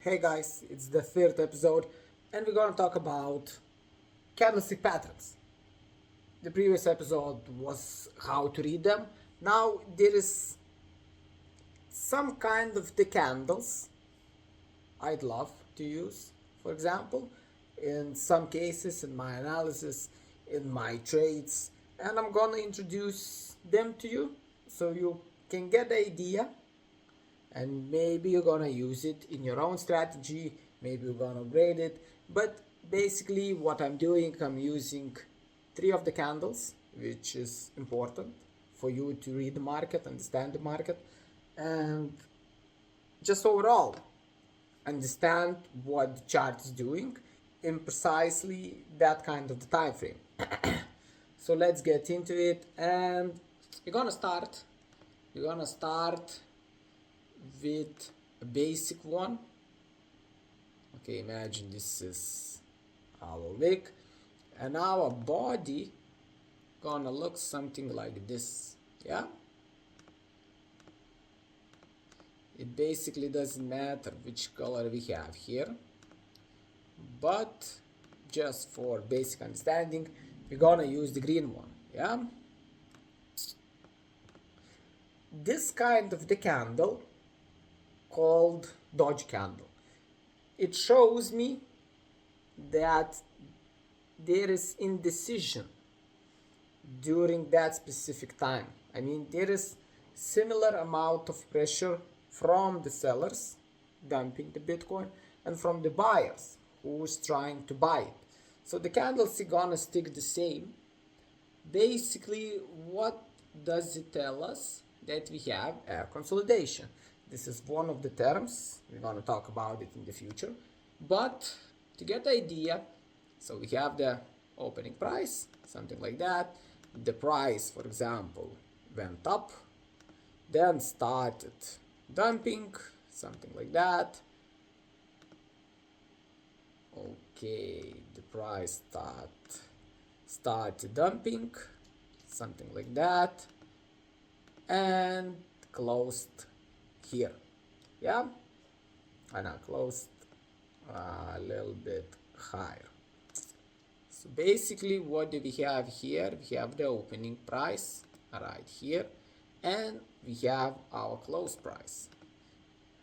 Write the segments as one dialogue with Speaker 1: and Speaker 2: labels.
Speaker 1: Hey guys, it's the third episode and we're gonna talk about candlestick patterns. The previous episode was how to read them. Now there is some kind of the candles I'd love to use. For example, in some cases in my analysis, in my trades, and I'm gonna introduce them to you so you can get the idea and maybe you're gonna use it in your own strategy, maybe you're gonna upgrade it. But basically what I'm doing, I'm using three of the candles, which is important for you to read the market, understand the market, and just overall understand what the chart is doing in precisely that kind of the time frame. So let's get into it, and we're gonna start with a basic one. Okay, imagine this is our wick and our body gonna look something like this. Yeah, it basically doesn't matter which color we have here, but just for basic understanding we're gonna use the green one. Yeah, this kind of the candle called Doji candle. It shows me that there is indecision during that specific time. I mean, there is similar amount of pressure from the sellers dumping the Bitcoin and from the buyers who's trying to buy it. So the candles are gonna stick the same. Basically, what does it tell us? That we have a consolidation. This is one of the terms. We're going to talk about it in the future. But to get the idea, so we have the opening price, something like that. The price, for example, went up, then started dumping, something like that. Okay, the price started dumping, something like that, and closed here. Yeah, and I closed a little bit higher. So basically what do we have here? We have the opening price right here, and we have our close price,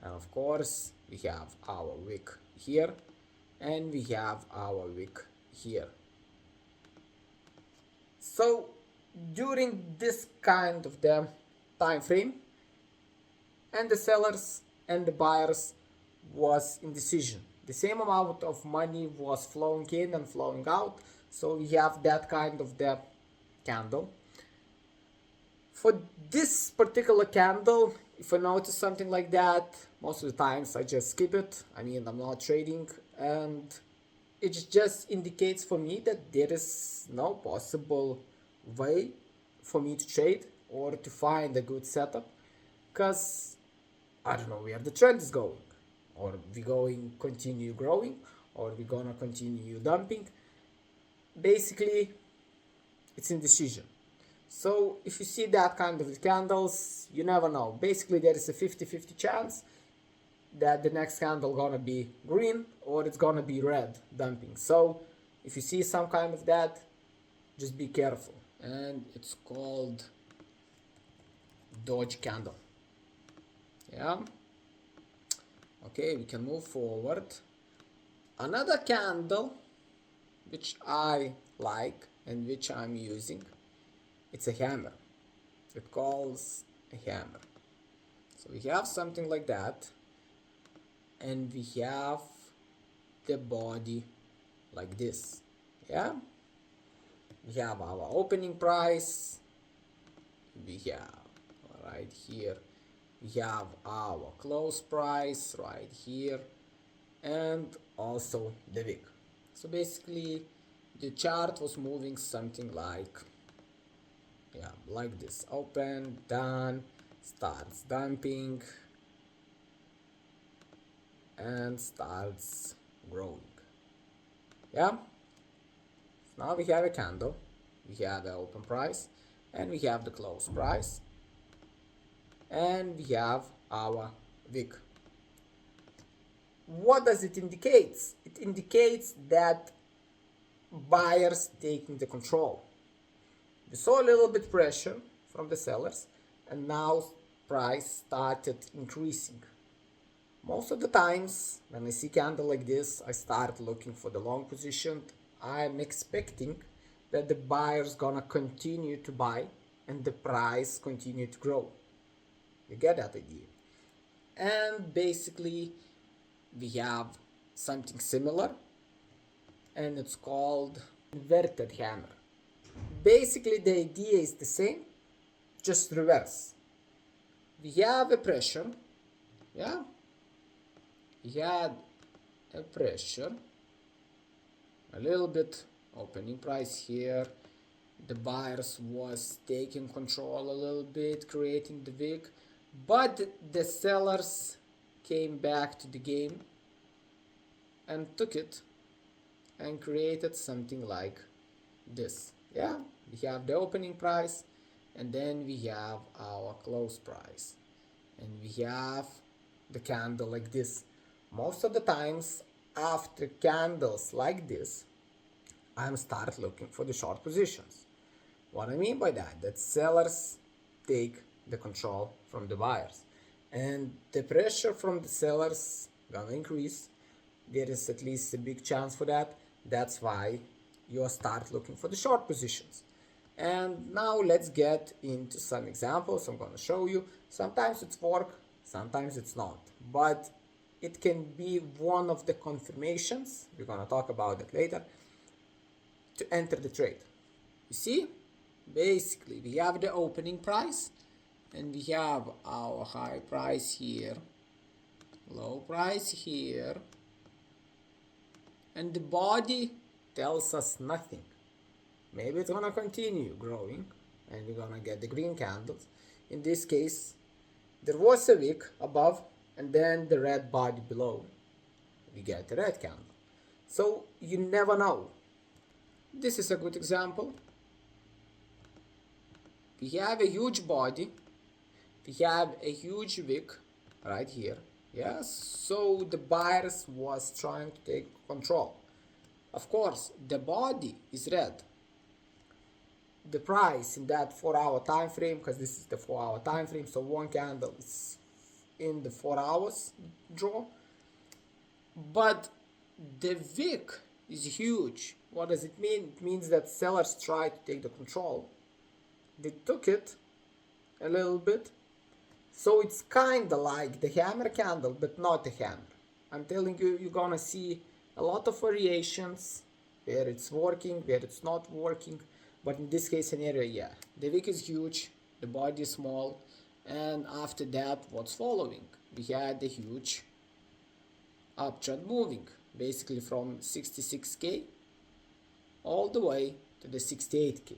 Speaker 1: and of course we have our wick here, and we have our wick here. So during this kind of the time frame, and the sellers and the buyers was indecision. The same amount of money was flowing in and flowing out, so we have that kind of the candle. For this particular candle, if I notice something like that, most of the times I just skip it. I mean, I'm not trading, and it just indicates for me that there is no possible way for me to trade or to find a good setup, because I don't know where the trend is going, or we going continue growing, or we gonna continue dumping. Basically, it's indecision. So if you see that kind of candles, you never know. Basically, there is a 50-50 chance that the next candle gonna be green or it's gonna be red dumping. So if you see some kind of that, just be careful. And it's called Doji candle. Yeah, okay, we can move forward. Another candle which I like and which I'm using, it's a hammer. It calls a hammer. So we have something like that, and we have the body like this. Yeah, we have our opening price, we have right here, we have our close price right here, and also the wick. So basically the chart was moving something like, yeah, like this: open, down, starts dumping, and starts growing. Yeah, now we have a candle, we have the open price, and we have the close price, and we have our wick. what does it indicate? It indicates that buyers taking the control. We saw a little bit pressure from the sellers, and now price started increasing. Most of the times when I see candle like this, I start looking for the long position. I'm expecting that the buyer's gonna continue to buy and the price continue to grow. You get that idea? And basically we have something similar, and it's called inverted hammer. Basically the idea is the same, just reverse. We have a pressure, yeah, we had a pressure, a little bit opening price here, the buyers was taking control a little bit, creating the wick, but the sellers came back to the game and took it and created something like this. Yeah, we have the opening price, and then we have our close price, and we have the candle like this. Most of the times after candles like this, I'm start looking for the short positions. What I mean by that sellers take the control from the buyers, and the pressure from the sellers gonna increase. There is at least a big chance for that. That's why you start looking for the short positions. And now let's get into some examples. I'm gonna show you. Sometimes it's work, sometimes it's not, but it can be one of the confirmations, we're gonna talk about that later, to enter the trade. You see, basically we have the opening price, and we have our high price here, low price here, and the body tells us nothing. Maybe it's gonna continue growing and we're gonna get the green candles. In this case, there was a wick above and then the red body below. We get the red candle. So you never know. This is a good example. We have a huge body. We have a huge wick right here. Yes, so the buyers was trying to take control. Of course, the body is red. The price in that 4-hour time frame, because this is the 4-hour time frame, so one candle is in the 4 hours draw, but the wick is huge. What does it mean? It means that sellers try to take the control. They took it a little bit, so it's kind of like the hammer candle, but not a hammer. I'm telling you, you're gonna see a lot of variations where it's working, where it's not working, but in this case scenario, yeah, the wick is huge, the body is small, and after that, what's following? We had a huge uptrend moving, basically from 66k all the way to the 68k.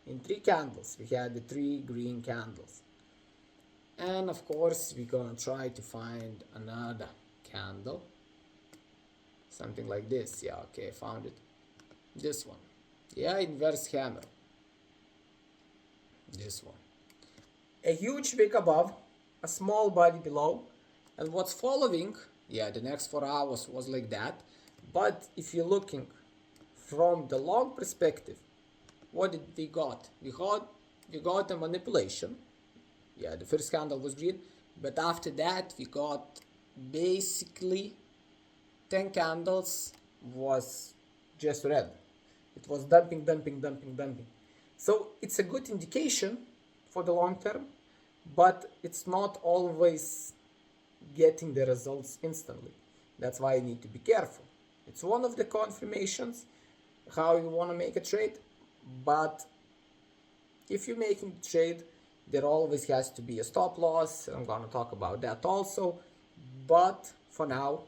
Speaker 1: In 3 candles, we had the 3 green candles. And of course, we're gonna try to find another candle. Something like this. Yeah, okay, I found it. This one. Yeah, inverse hammer. This one. A huge wick above, a small body below, and what's following, yeah, the next 4 hours was like that. But if you're looking from the long perspective, what did we got? We got a manipulation. Yeah, the first candle was green, but after that we got basically 10 candles was just red. It was dumping. So it's a good indication for the long term, but it's not always getting the results instantly. That's why you need to be careful. It's one of the confirmations how you want to make a trade, but if you're making a trade, there always has to be a stop loss. I'm going to talk about that also, but for now,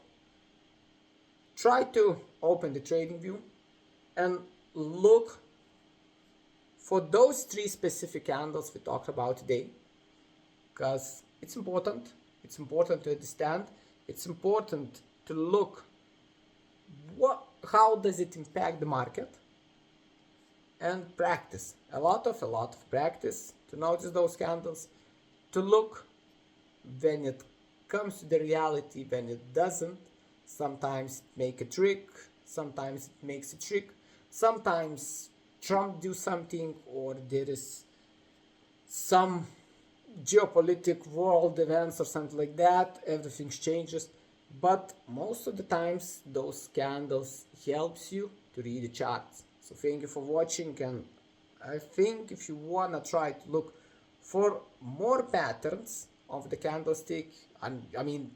Speaker 1: try to open the trading view and look for those 3 specific candles we talked about today, because it's important. It's important to understand. It's important to look how does it impact the market, and practice a lot of practice to notice those candles, to look when it comes to the reality, when it doesn't, sometimes make a trick, sometimes it makes a trick, sometimes Trump do something, or there is some geopolitical world events or something like that, everything changes. But most of the times those candles helps you to read the charts. So thank you for watching, and I think if you wanna try to look for more patterns of the candlestick, and I mean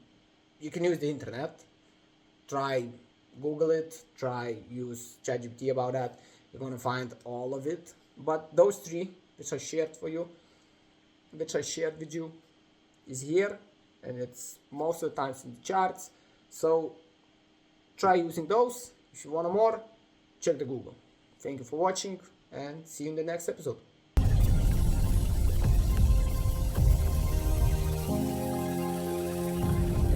Speaker 1: you can use the internet, try Google it, try use ChatGPT about that, you're gonna find all of it. But those three which I shared for you, which I shared with you, is here, and it's most of the times in the charts. So try using those. If you want more, check the Google. Thank you for watching, and see you in the next episode.